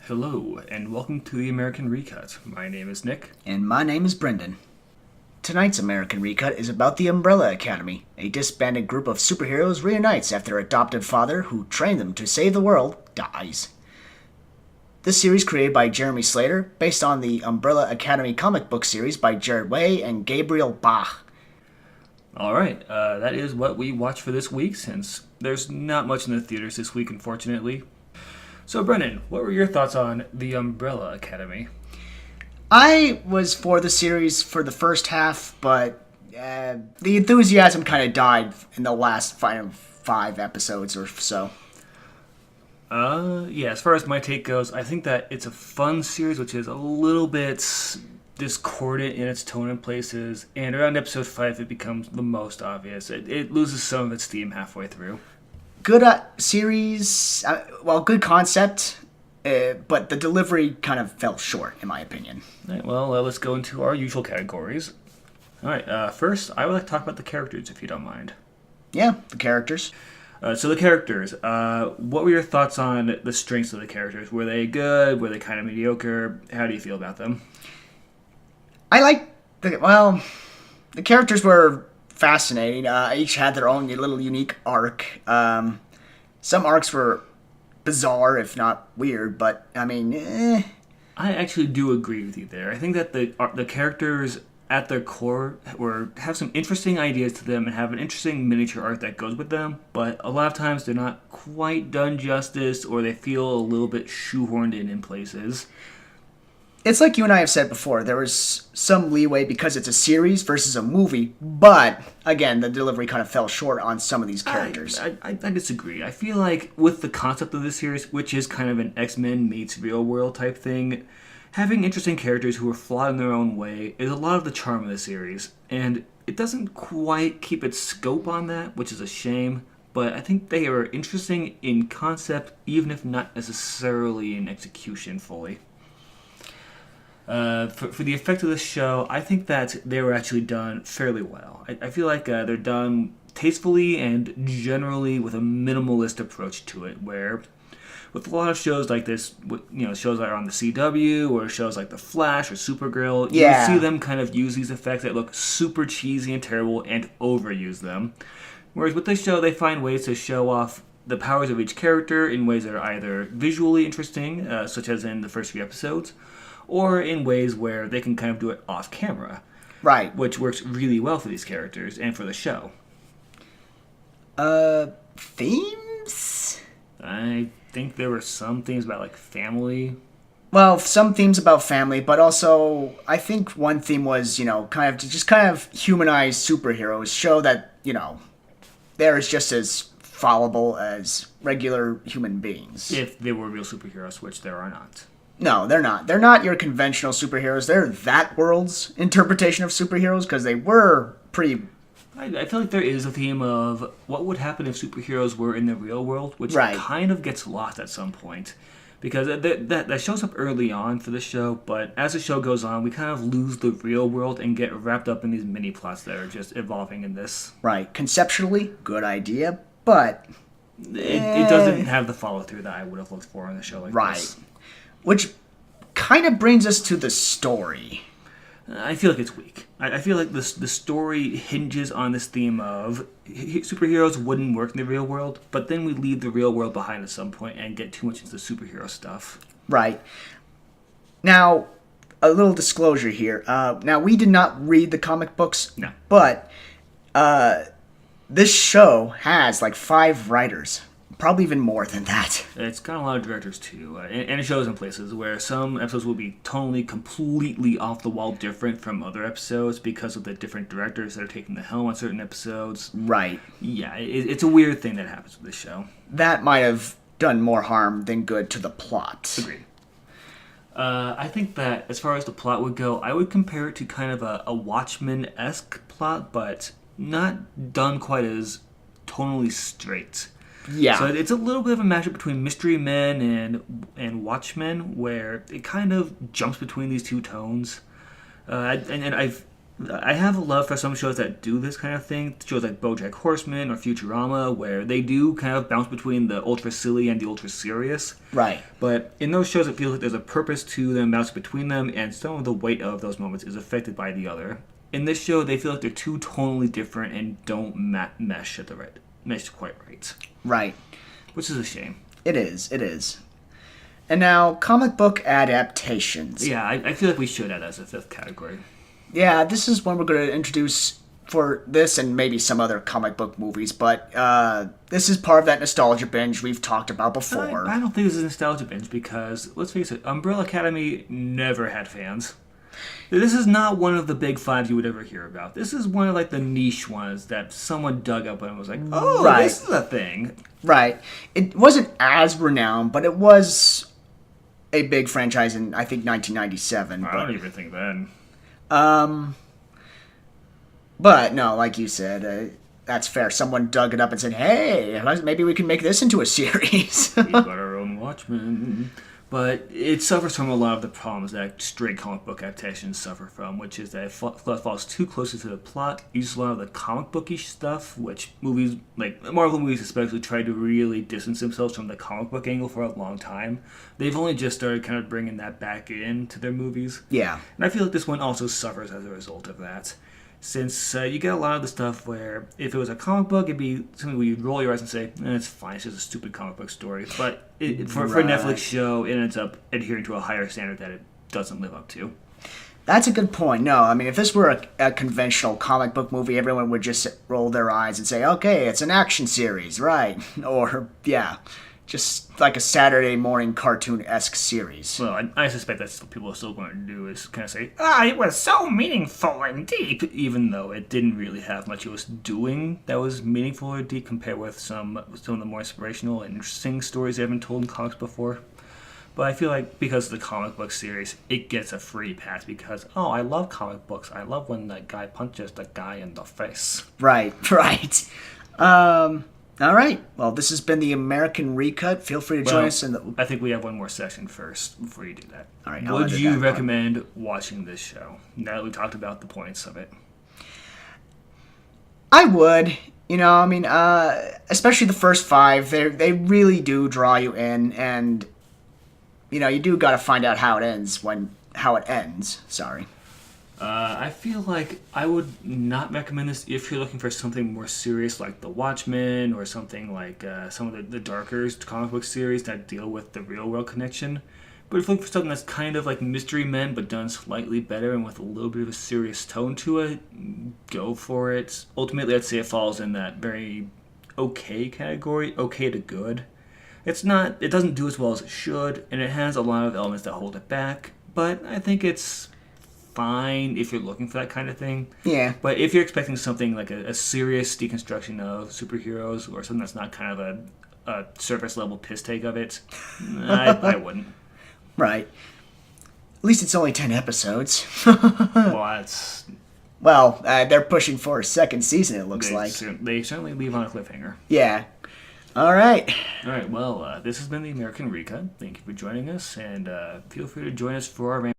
Hello, and welcome to the American Recut. My name is Nick. And my name is Brendan. Tonight's American Recut is about the Umbrella Academy. A disbanded group of superheroes reunites after their adopted father, who trained them to save the world, dies. This series, created by Jeremy Slater, based on the Umbrella Academy comic book series by Jared Way and Gabriel Bach. Alright, that is what we watched for this week, since there's not much in the theaters this week, unfortunately. So, Brendan, what were your thoughts on the Umbrella Academy? I was for the series for the first half, but the enthusiasm kind of died in the last five episodes or so. Yeah, as far as my take goes, I think that it's a fun series, which is a little bit discordant in its tone and places, and around episode 5 it becomes the most obvious. It loses some of its steam halfway through. Good series, good concept, but the delivery kind of fell short, in my opinion. All right, well, let's go into our usual categories. Alright, first, I would like to talk about the characters, if you don't mind. Yeah, the characters. So the characters, what were your thoughts on the strengths of the characters? Were they good? Were they kind of mediocre? How do you feel about them? The characters were fascinating. Each had their own little unique arc. Some arcs were bizarre, if not weird, but, I actually do agree with you there. I think that the characters at their core have some interesting ideas to them and have an interesting miniature arc that goes with them, but a lot of times they're not quite done justice, or they feel a little bit shoehorned in places. It's like you and I have said before, there was some leeway because it's a series versus a movie, but, again, the delivery kind of fell short on some of these characters. I disagree. I feel like with the concept of this series, which is kind of an X-Men meets real world type thing, having interesting characters who are flawed in their own way is a lot of the charm of the series, and it doesn't quite keep its scope on that, which is a shame, but I think they are interesting in concept, even if not necessarily in execution fully. For the effect of the show, I think that they were actually done fairly well. I feel like they're done tastefully and generally with a minimalist approach to it, where with a lot of shows like this, shows that are on the CW or shows like The Flash or Supergirl, you see them kind of use these effects that look super cheesy and terrible and overuse them. Whereas with this show, they find ways to show off the powers of each character in ways that are either visually interesting, such as in the first few episodes, or in ways where they can kind of do it off camera. Right. Which works really well for these characters and for the show. Themes? I think there were some themes about, like, family. Well, some themes about family, but also, I think one theme was, kind of humanize superheroes, show that, they're just as fallible as regular human beings. If they were real superheroes, which there are not. No, they're not. They're not your conventional superheroes. They're that world's interpretation of superheroes, because they were pretty... I feel like there is a theme of what would happen if superheroes were in the real world, which kind of gets lost at some point. Because that shows up early on for the show, but as the show goes on, we kind of lose the real world and get wrapped up in these mini-plots that are just evolving in this. Right. Conceptually, good idea, but... It doesn't have the follow-through that I would have looked for in a show like this. Right. Which kind of brings us to the story. I feel like it's weak. I feel like the story hinges on this theme of superheroes wouldn't work in the real world, but then we leave the real world behind at some point and get too much into superhero stuff. Right. Now, a little disclosure here. Now, we did not read the comic books. No. But this show has like 5 writers. Probably even more than that. It's got a lot of directors, too. And it shows in places where some episodes will be tonally completely off-the-wall different from other episodes because of the different directors that are taking the helm on certain episodes. Right. Yeah, it's a weird thing that happens with this show. That might have done more harm than good to the plot. Agreed. I think that as far as the plot would go, I would compare it to kind of a Watchmen-esque plot, but not done quite as tonally straight. Yeah. So it's a little bit of a mashup between Mystery Men and Watchmen, where it kind of jumps between these two tones. And I have a love for some shows that do this kind of thing. Shows like BoJack Horseman or Futurama, where they do kind of bounce between the ultra silly and the ultra serious. Right. But in those shows, it feels like there's a purpose to them, bouncing between them, and some of the weight of those moments is affected by the other. In this show, they feel like they're too tonally different and don't mesh quite right, Right. which is a shame. It is. It is. And now, comic book adaptations. Yeah, I feel like we should add that as a fifth category. Yeah, this is one we're going to introduce for this and maybe some other comic book movies, but this is part of that nostalgia binge we've talked about before. I don't think this is a nostalgia binge because, let's face it, Umbrella Academy never had fans. This is not one of the big five you would ever hear about. This is one of like the niche ones that someone dug up and was like, oh, Right. this is a thing. Right. It wasn't as renowned, but it was a big franchise in, I think, 1997. I don't even think then. But no, like you said, that's fair. Someone dug it up and said, hey, maybe we can make this into a series. We've got our own Watchmen. But it suffers from a lot of the problems that straight comic book adaptations suffer from, which is that it falls too closely to the plot, uses a lot of the comic bookish stuff, which movies, like Marvel movies especially, try to really distance themselves from the comic book angle for a long time. They've only just started kind of bringing that back into their movies. Yeah. And I feel like this one also suffers as a result of that. Since you get a lot of the stuff where if it was a comic book, it'd be something where you'd roll your eyes and say, it's fine, it's just a stupid comic book story. But for a Netflix show, it ends up adhering to a higher standard that it doesn't live up to. That's a good point. No, I mean, if this were a conventional comic book movie, everyone would just roll their eyes and say, okay, it's an action series, right? Or, yeah, just like a Saturday morning cartoon-esque series. Well, I suspect that's what people are still going to do is kind of say, it was so meaningful and deep, even though it didn't really have much it was doing that was meaningful or deep compared with some of the more inspirational and interesting stories that have been told in comics before. But I feel like because of the comic book series, it gets a free pass because, I love comic books. I love when that guy punches the guy in the face. Right. All right. Well, this has been the American Recut. Feel free to join us in the... I think we have one more session first before you do that. All right. Would you recommend watching this show now that we talked about the points of it? I would. Especially the first five. They really do draw you in, and you do got to find out how it ends. Sorry. I feel like I would not recommend this if you're looking for something more serious like The Watchmen or something like some of the darker comic book series that deal with the real world connection. But if you're looking for something that's kind of like Mystery Men but done slightly better and with a little bit of a serious tone to it, go for it. Ultimately, I'd say it falls in that very okay category, okay to good. It doesn't do as well as it should, and it has a lot of elements that hold it back, but I think it's fine if you're looking for that kind of thing. Yeah. But if you're expecting something like a serious deconstruction of superheroes or something that's not kind of a surface level piss take of it, I wouldn't. Right. At least it's only 10 episodes. Well, they're pushing for a second season, it looks like. They certainly leave on a cliffhanger. Yeah. All right. Well, this has been the American Recut. Thank you for joining us, and feel free to join us for our